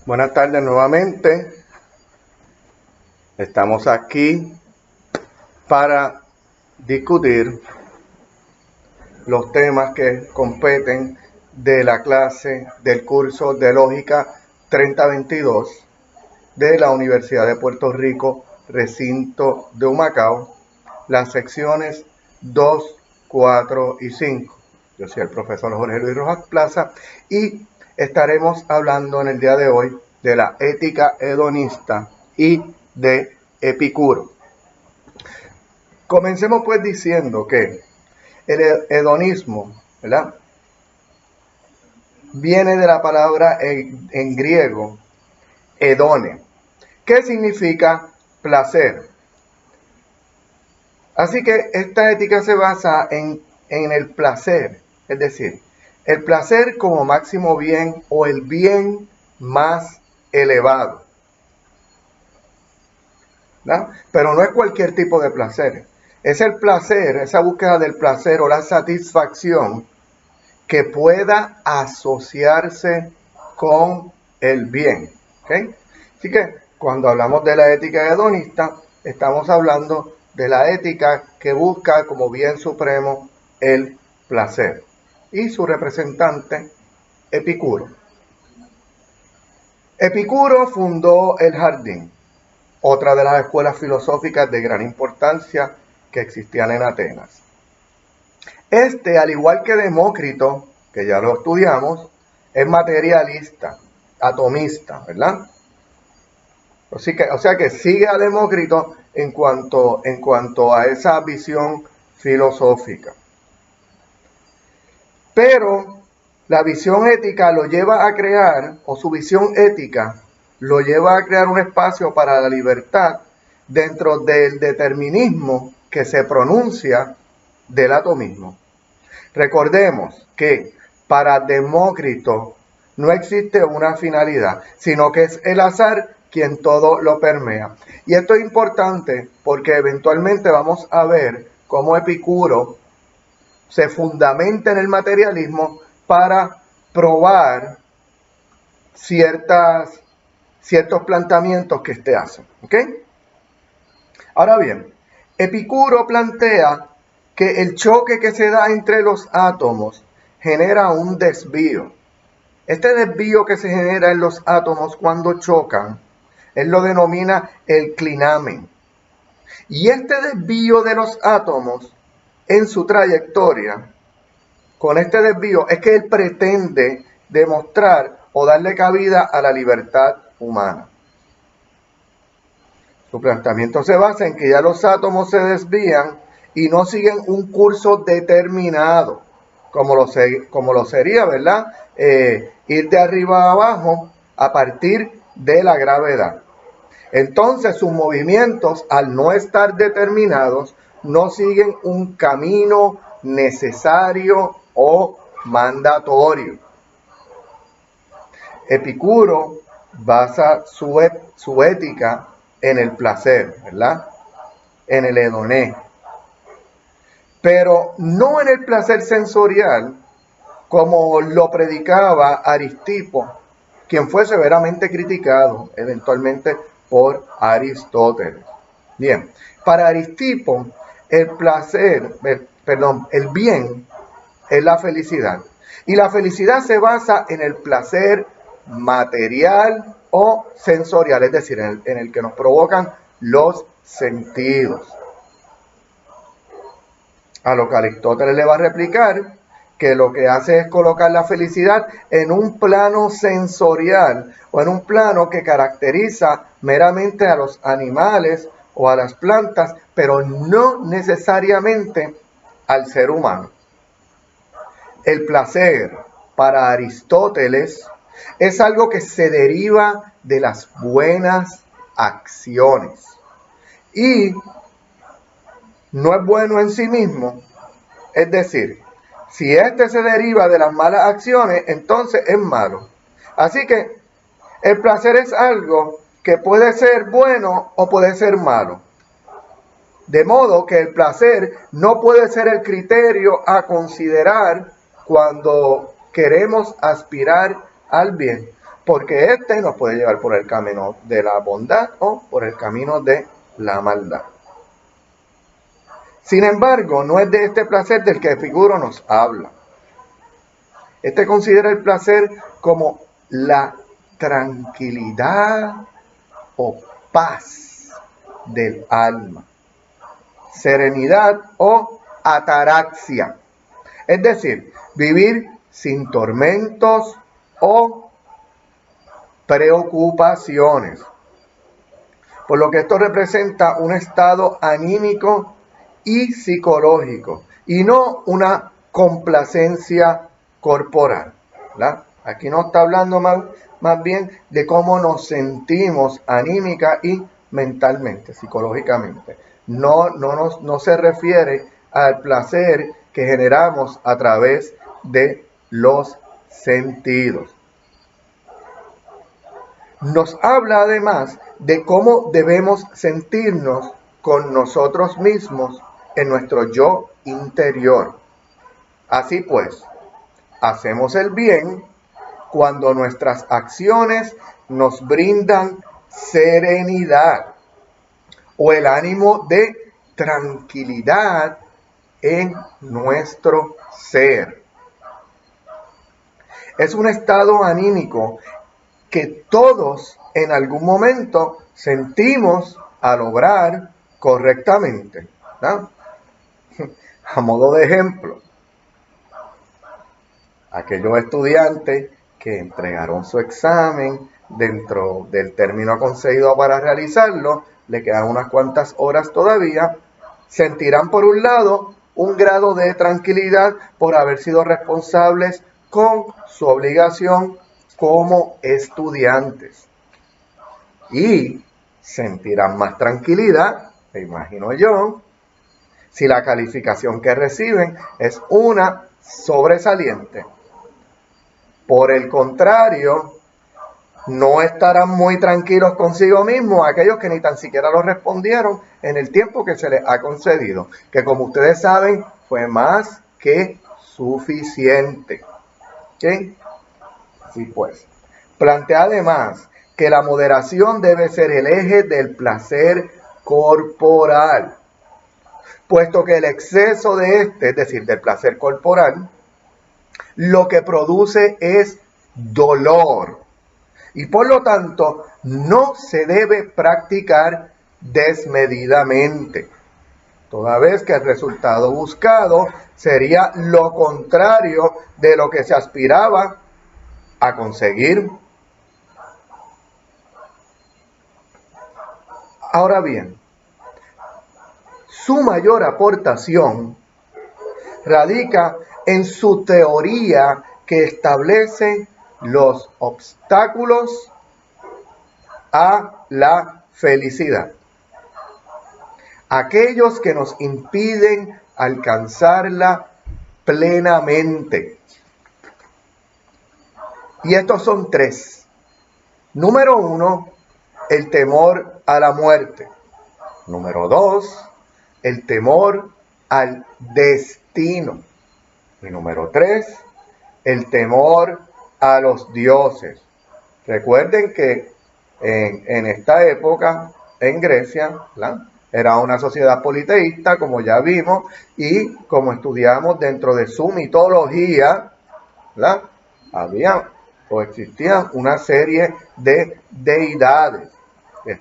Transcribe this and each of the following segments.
Buenas tardes nuevamente. Estamos aquí para discutir los temas que competen de la clase del curso de Lógica 3022 de la Universidad de Puerto Rico, recinto de Humacao, las secciones 2, 4 y 5. Yo soy el profesor Jorge Luis Rojas Plaza y estaremos hablando en el día de hoy de la ética hedonista y de Epicuro. Comencemos pues diciendo que el hedonismo, ¿verdad?, viene de la palabra en griego hedone, que significa placer. Así que esta ética se basa en el placer, es decir, el placer como máximo bien o el bien más elevado, ¿no? Pero no es cualquier tipo de placer. Es el placer, esa búsqueda del placer o la satisfacción que pueda asociarse con el bien. ¿Okay? Así que cuando hablamos de la ética hedonista, estamos hablando de la ética que busca como bien supremo el placer. Y su representante, Epicuro. Epicuro fundó el jardín, otra de las escuelas filosóficas de gran importancia que existían en Atenas. Al igual que Demócrito, que ya lo estudiamos, es materialista, atomista, ¿verdad? O sea que sigue a Demócrito en cuanto a esa visión filosófica. Pero la visión ética lo lleva a crear, o su visión ética lo lleva a crear un espacio para la libertad dentro del determinismo que se pronuncia del atomismo. Recordemos que para Demócrito no existe una finalidad, sino que es el azar quien todo lo permea. Y esto es importante porque eventualmente vamos a ver cómo Epicuro se fundamenta en el materialismo para probar ciertos planteamientos que éste hace. ¿Ok? Ahora bien, Epicuro plantea que el choque que se da entre los átomos genera un desvío. Este desvío que se genera en los átomos cuando chocan, él lo denomina el clinamen. Y este desvío de los átomos en su trayectoria, con este desvío, es que él pretende demostrar o darle cabida a la libertad humana. Su planteamiento se basa en que ya los átomos se desvían y no siguen un curso determinado, como lo sería, ¿verdad? Ir de arriba a abajo a partir de la gravedad. Entonces sus movimientos, al no estar determinados, no siguen un camino necesario o mandatorio. Epicuro basa su ética en el placer, ¿verdad? En el hedoné. Pero no en el placer sensorial, como lo predicaba Aristipo, quien fue severamente criticado eventualmente por Aristóteles. Bien, para Aristipo, el bien es la felicidad. Y la felicidad se basa en el placer material o sensorial, es decir, en el que nos provocan los sentidos. A lo que Aristóteles le va a replicar que lo que hace es colocar la felicidad en un plano sensorial o en un plano que caracteriza meramente a los animales o a las plantas, pero no necesariamente al ser humano. El placer para Aristóteles es algo que se deriva de las buenas acciones y no es bueno en sí mismo. Es decir, si este se deriva de las malas acciones, entonces es malo. Así que el placer es algo que puede ser bueno o puede ser malo. De modo que el placer no puede ser el criterio a considerar cuando queremos aspirar al bien. porque este nos puede llevar por el camino de la bondad o por el camino de la maldad. Sin embargo, no es de este placer del que Epicuro nos habla. Este considera el placer como la tranquilidad o paz del alma, serenidad o ataraxia, es decir, vivir sin tormentos o preocupaciones. Por lo que esto representa un estado anímico y psicológico y no una complacencia corporal, ¿verdad? Aquí nos está hablando más bien de cómo nos sentimos anímica y mentalmente, psicológicamente. No se refiere al placer que generamos a través de los sentidos. Nos habla además de cómo debemos sentirnos con nosotros mismos en nuestro yo interior. Así pues, hacemos el bien cuando nuestras acciones nos brindan serenidad o el ánimo de tranquilidad en nuestro ser. Es un estado anímico que todos en algún momento sentimos al obrar correctamente, ¿no? A modo de ejemplo, aquellos estudiantes que entregaron su examen dentro del término concedido para realizarlo, le quedan unas cuantas horas todavía, sentirán por un lado un grado de tranquilidad por haber sido responsables con su obligación como estudiantes. Y sentirán más tranquilidad, me imagino yo, si la calificación que reciben es una sobresaliente. Por el contrario, no estarán muy tranquilos consigo mismos aquellos que ni tan siquiera lo respondieron en el tiempo que se les ha concedido, que como ustedes saben fue más que suficiente. ¿Ok? Así pues, plantea además que la moderación debe ser el eje del placer corporal, puesto que el exceso de este, es decir, del placer corporal, lo que produce es dolor y por lo tanto no se debe practicar desmedidamente, toda vez que el resultado buscado sería lo contrario de lo que se aspiraba a conseguir. Ahora bien, su mayor aportación radica en su teoría que establece los obstáculos a la felicidad, aquellos que nos impiden alcanzarla plenamente. Y estos son tres. Número 1, el temor a la muerte. Número 2, el temor al destino. Y número 3, el temor a los dioses. Recuerden que en esta época, en Grecia, ¿verdad?, era una sociedad politeísta, como ya vimos, y como estudiamos dentro de su mitología, ¿verdad?, había o existían una serie de deidades que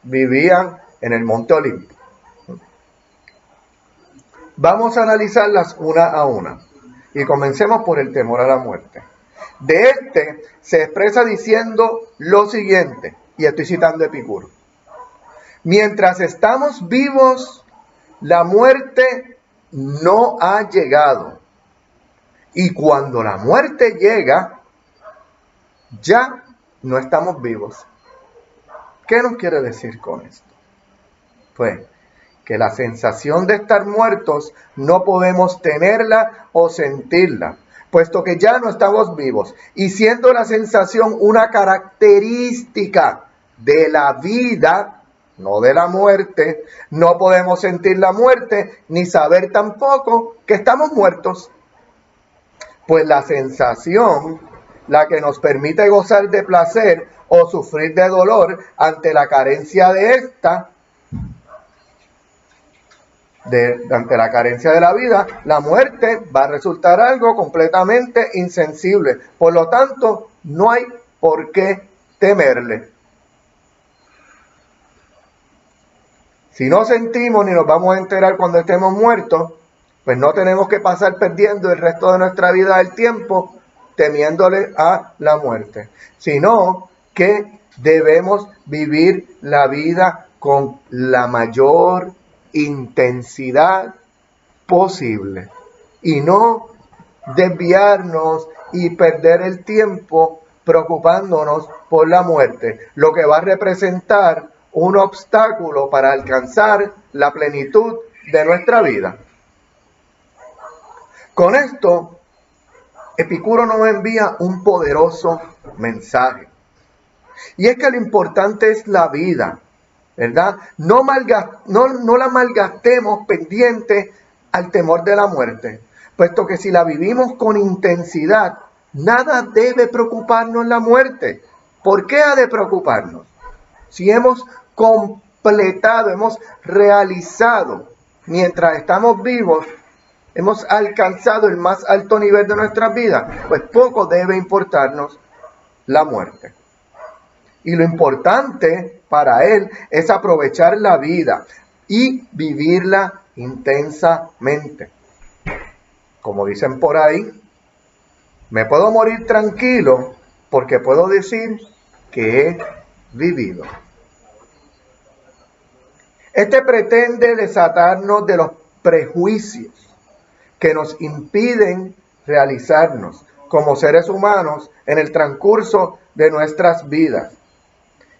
vivían en el Monte Olimpo. Vamos a analizarlas una a una y comencemos por el temor a la muerte. De este se expresa diciendo lo siguiente, y estoy citando a Epicuro: mientras estamos vivos, la muerte no ha llegado, y cuando la muerte llega, ya no estamos vivos. ¿Qué nos quiere decir con esto? Pues que la sensación de estar muertos no podemos tenerla o sentirla, puesto que ya no estamos vivos. Y siendo la sensación una característica de la vida, no de la muerte, no podemos sentir la muerte ni saber tampoco que estamos muertos. Pues la sensación la que nos permite gozar de placer o sufrir de dolor ante la carencia de esta, ante la carencia de la vida. La muerte va a resultar algo completamente insensible. Por lo tanto, no hay por qué temerle. Si no sentimos ni nos vamos a enterar cuando estemos muertos, pues no tenemos que pasar perdiendo el resto de nuestra vida el tiempo temiéndole a la muerte, sino que debemos vivir la vida con la mayor intensidad posible y no desviarnos y perder el tiempo preocupándonos por la muerte, lo que va a representar un obstáculo para alcanzar la plenitud de nuestra vida. Con esto, Epicuro nos envía un poderoso mensaje. Y es que lo importante es la vida, ¿verdad? No la malgastemos pendiente al temor de la muerte, puesto que si la vivimos con intensidad, nada debe preocuparnos la muerte. ¿Por qué ha de preocuparnos? Si hemos completado, hemos realizado, mientras estamos vivos, hemos alcanzado el más alto nivel de nuestras vidas, pues poco debe importarnos la muerte. Y lo importante para él es aprovechar la vida y vivirla intensamente. Como dicen por ahí, me puedo morir tranquilo porque puedo decir que he vivido. Este pretende desatarnos de los prejuicios que nos impiden realizarnos como seres humanos en el transcurso de nuestras vidas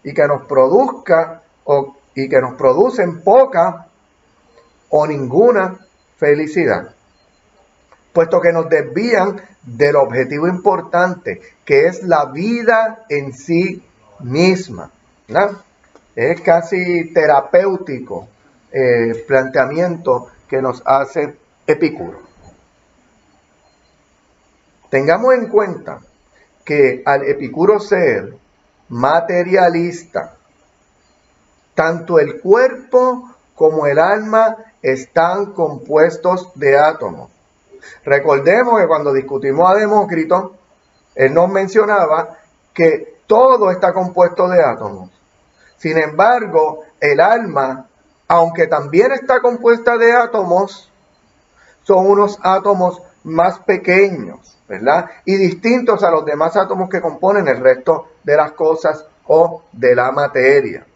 y que nos producen poca o ninguna felicidad, puesto que nos desvían del objetivo importante, que es la vida en sí misma, ¿verdad? Es casi terapéutico el planteamiento que nos hace Epicuro. Tengamos en cuenta que al Epicuro ser materialista, tanto el cuerpo como el alma están compuestos de átomos. Recordemos que cuando discutimos a Demócrito, él nos mencionaba que todo está compuesto de átomos. Sin embargo, el alma, aunque también está compuesta de átomos, son unos átomos más pequeños, ¿verdad? Y distintos a los demás átomos que componen el resto de las cosas o de la materia.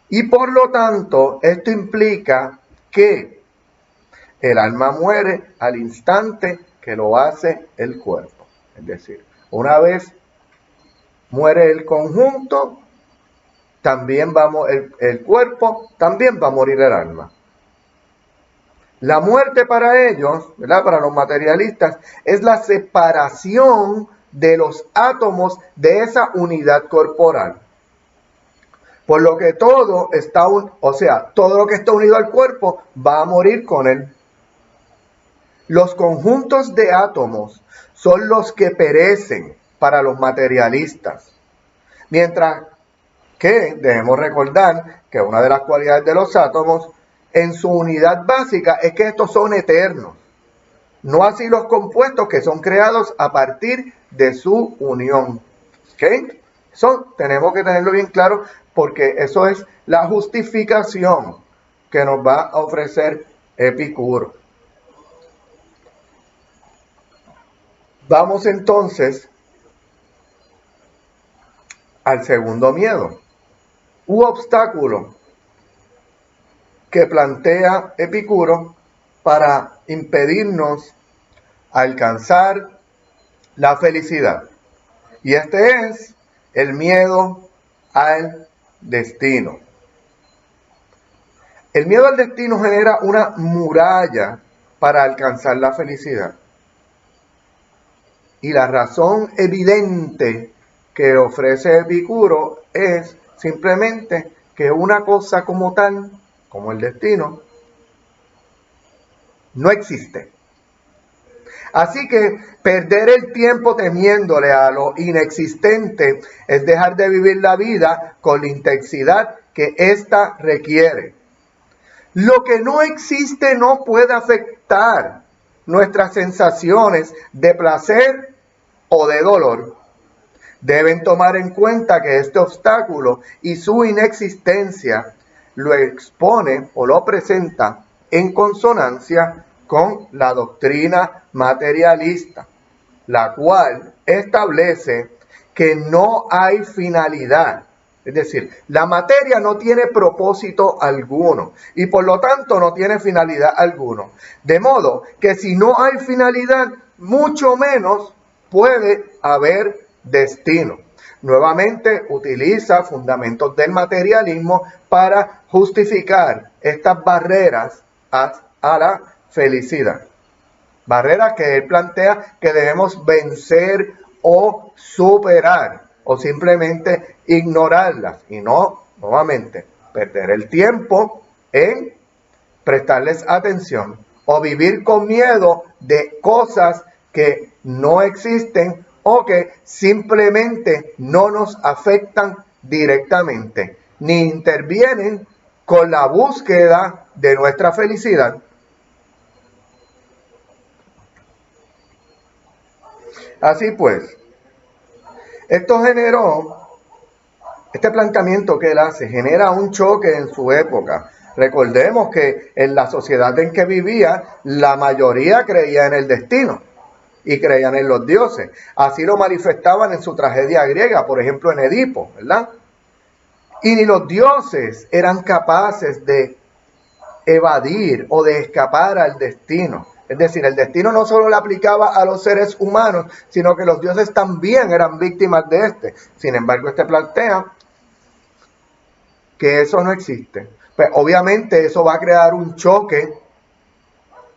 Y por lo tanto, esto implica que el alma muere al instante que lo hace el cuerpo. Es decir, una vez muere el conjunto, también el cuerpo, también va a morir el alma. La muerte para ellos, ¿verdad? Para los materialistas, es la separación de los átomos de esa unidad corporal. Por lo que todo lo que está unido al cuerpo va a morir con él. Los conjuntos de átomos son los que perecen para los materialistas. Mientras que debemos recordar que una de las cualidades de los átomos en su unidad básica es que estos son eternos. No así los compuestos que son creados a partir de su unión. ¿Ok? Eso tenemos que tenerlo bien claro porque eso es la justificación que nos va a ofrecer Epicuro. Vamos entonces al segundo miedo u obstáculo que plantea Epicuro para impedirnos alcanzar la felicidad. Y este es el miedo al destino. El miedo al destino genera una muralla para alcanzar la felicidad. Y la razón evidente que ofrece Epicuro es simplemente que una cosa como tal, como el destino, no existe. Así que perder el tiempo temiéndole a lo inexistente es dejar de vivir la vida con la intensidad que ésta requiere. Lo que no existe no puede afectar nuestras sensaciones de placer o de dolor. Deben tomar en cuenta que este obstáculo y su inexistencia lo expone o lo presenta en consonancia con la doctrina materialista, la cual establece que no hay finalidad. Es decir, la materia no tiene propósito alguno y por lo tanto no tiene finalidad alguno. De modo que si no hay finalidad, mucho menos puede haber destino. Nuevamente utiliza fundamentos del materialismo para justificar estas barreras a la felicidad. Barreras que él plantea que debemos vencer o superar o simplemente ignorarlas y no, nuevamente, perder el tiempo en prestarles atención o vivir con miedo de cosas que no existen o que simplemente no nos afectan directamente, ni intervienen con la búsqueda de nuestra felicidad. Así pues, este planteamiento que él hace genera un choque en su época. Recordemos que en la sociedad en que vivía, la mayoría creía en el destino y creían en los dioses. Así lo manifestaban en su tragedia griega, por ejemplo en Edipo, ¿verdad? Y ni los dioses eran capaces de evadir o de escapar al destino. Es decir, el destino no solo le aplicaba a los seres humanos, sino que los dioses también eran víctimas de este. Sin embargo, este plantea que eso no existe. Pues obviamente eso va a crear un choque,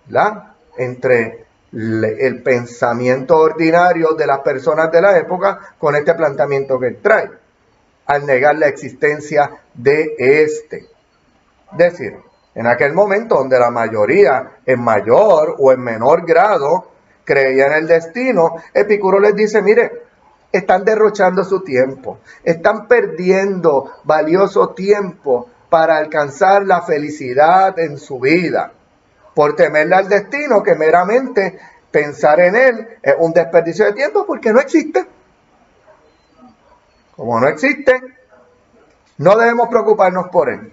¿verdad?, entre el pensamiento ordinario de las personas de la época con este planteamiento que él trae, al negar la existencia de este. Es decir, en aquel momento donde la mayoría en mayor o en menor grado creía en el destino, Epicuro les dice, mire, están derrochando su tiempo, están perdiendo valioso tiempo para alcanzar la felicidad en su vida, por temerle al destino, que meramente pensar en él es un desperdicio de tiempo porque no existe. Como no existe, no debemos preocuparnos por él.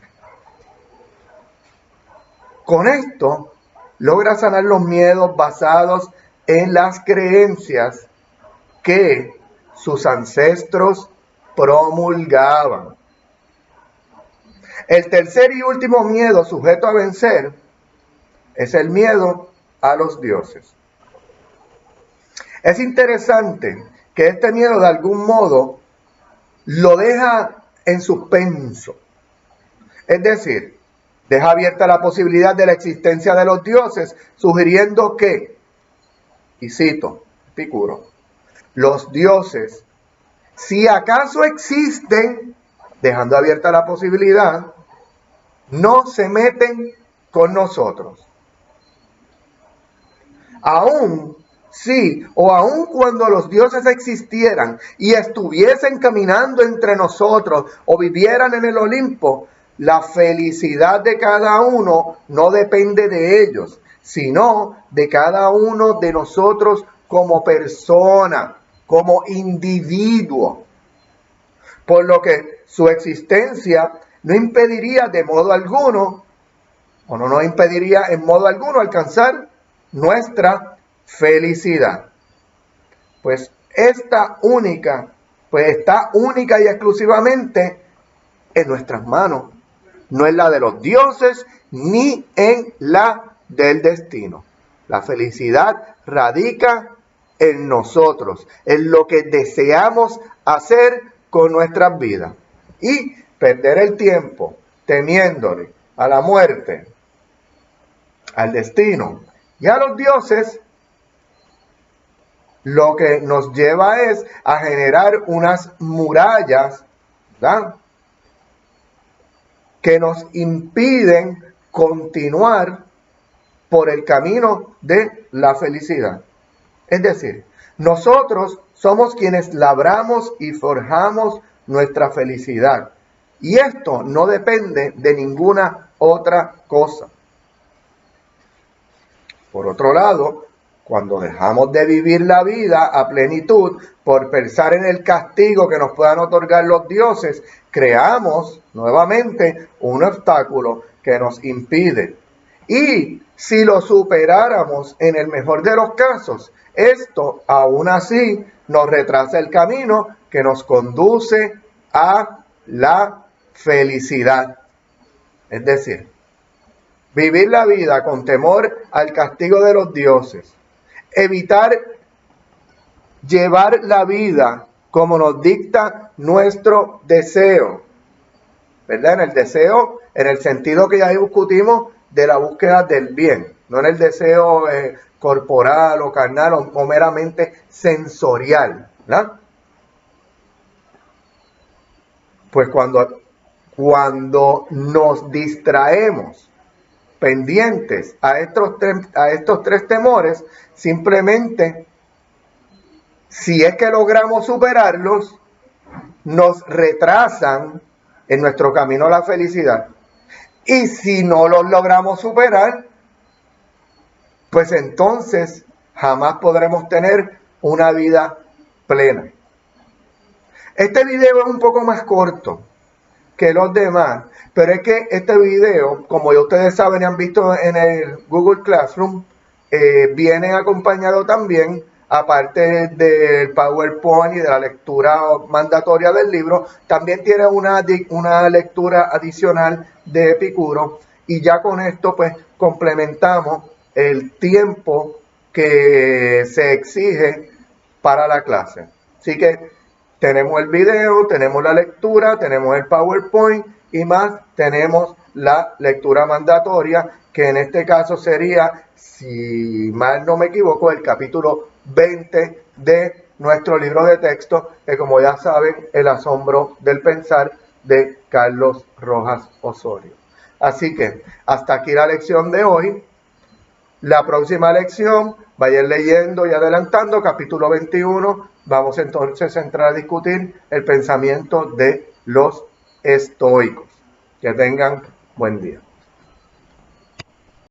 Con esto, logra sanar los miedos basados en las creencias que sus ancestros promulgaban. El tercer y último miedo sujeto a vencer es el miedo a los dioses. Es interesante que este miedo de algún modo lo deja en suspenso. Es decir, deja abierta la posibilidad de la existencia de los dioses, sugiriendo que, y cito, Epicuro, los dioses, si acaso existen, dejando abierta la posibilidad, no se meten con nosotros. Aún sí, o aun cuando los dioses existieran y estuviesen caminando entre nosotros o vivieran en el Olimpo, la felicidad de cada uno no depende de ellos, sino de cada uno de nosotros como persona, como individuo. Por lo que su existencia no impediría de modo alguno, o no nos impediría en modo alguno alcanzar nuestra felicidad. Pues está única y exclusivamente en nuestras manos, no en la de los dioses ni en la del destino. La felicidad radica en nosotros, en lo que deseamos hacer con nuestras vidas. Y perder el tiempo temiéndole a la muerte, al destino y a los dioses, lo que nos lleva es a generar unas murallas, ¿verdad?, que nos impiden continuar por el camino de la felicidad. Es decir, nosotros somos quienes labramos y forjamos nuestra felicidad. Y esto no depende de ninguna otra cosa. Por otro lado, cuando dejamos de vivir la vida a plenitud por pensar en el castigo que nos puedan otorgar los dioses, creamos nuevamente un obstáculo que nos impide. Y si lo superáramos en el mejor de los casos, esto aún así nos retrasa el camino que nos conduce a la felicidad. Es decir, vivir la vida con temor al castigo de los dioses, evitar llevar la vida como nos dicta nuestro deseo, ¿verdad? En el deseo, en el sentido que ya discutimos de la búsqueda del bien, no en el deseo corporal o carnal o meramente sensorial, ¿verdad? Pues cuando nos distraemos pendientes a estos tres temores, simplemente, si es que logramos superarlos, nos retrasan en nuestro camino a la felicidad. Y si no los logramos superar, pues entonces jamás podremos tener una vida plena. Este video es un poco más corto que los demás, pero es que este video, como ya ustedes saben y han visto en el Google Classroom, viene acompañado también, aparte del PowerPoint y de la lectura mandatoria del libro, también tiene una lectura adicional de Epicuro, y ya con esto pues complementamos el tiempo que se exige para la clase. Así que tenemos el video, tenemos la lectura, tenemos el PowerPoint y más tenemos la lectura mandatoria, que en este caso sería, si mal no me equivoco, el capítulo 20 de nuestro libro de texto, que como ya saben, El asombro del pensar, de Carlos Rojas Osorio. Así que hasta aquí la lección de hoy. La próxima lección, vayan leyendo y adelantando, capítulo 21, vamos entonces a entrar a discutir el pensamiento de los estoicos. Que tengan buen día.